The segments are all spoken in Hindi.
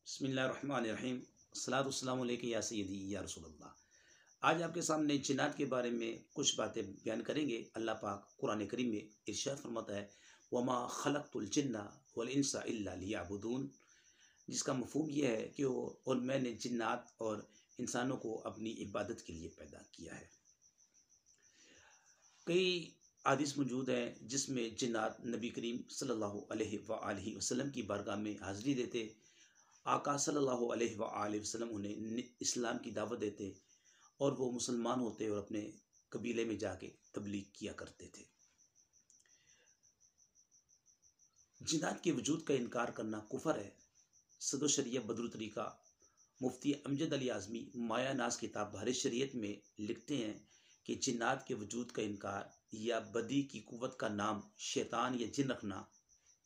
बिस्मिल्लाहिर्रहमानिर्रहीम। अस्सलातु वस्सलामु अलैका या सय्यदी या रसूलल्लाह। आज आपके सामने जिन्नात के बारे में कुछ बातें बयान करेंगे। अल्लाह पाक कुरान करीम में इरशाद फरमाता है, वमा खलक़तुल जिन्ना वल इंसा इल्ला लियअबुदून, जिसका मफहूम यह है कि और मैंने जिन्नात और इंसानों को अपनी इबादत के लिए पैदा किया है। कई हदीस मौजूद हैं जिसमें जिन्नात नबी करीम सल्लल्लाहु अलैहि वसल्लम की बारगाह में हाज़िरी देते। आका सल्लल्लाहु अलैहि वसल्लम उन्हें इस्लाम की दावत देते और वो मुसलमान होते और अपने कबीले में जाके तबलीग किया करते थे। जिन्नात के वजूद का इनकार करना कुफर है। सदर शरीयत बदरुल तरीका मुफ्ती अमजद अली आज़मी माया नाज किताब बहर शरीयत में लिखते हैं कि जिन्नात के वजूद का इनकार या बदी की कुव्वत का नाम शैतान या जिन रखना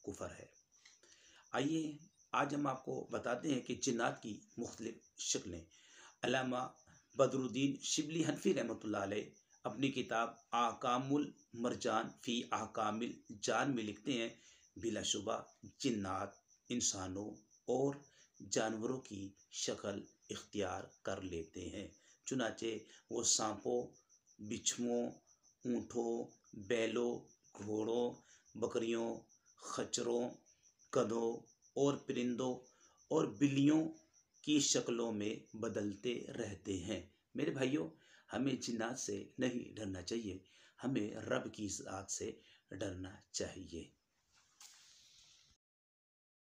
कुफर है। आइए आज हम आपको बताते हैं कि जिन्नात की मुख्तलिफ शक्लें। अल्लामा बदरुद्दीन शिबली हनफी रहमतुल्लाह अलैह अपनी किताब आकामुल मरजान फ़ी अहकामिल जान में लिखते हैं, बिलाशुबा जिन्नात इंसानों और जानवरों की शक्ल इख्तियार कर लेते हैं। चुनाचे वो सांपों, बिच्छुओं, ऊँटों, बैलों, घोड़ों, बकरियों, खच्चरों, गधों और परिंदों और बिल्लियों की शक्लों में बदलते रहते हैं। मेरे भाइयों, हमें जिन्नात से नहीं डरना चाहिए, हमें रब की ज़ात से डरना चाहिए।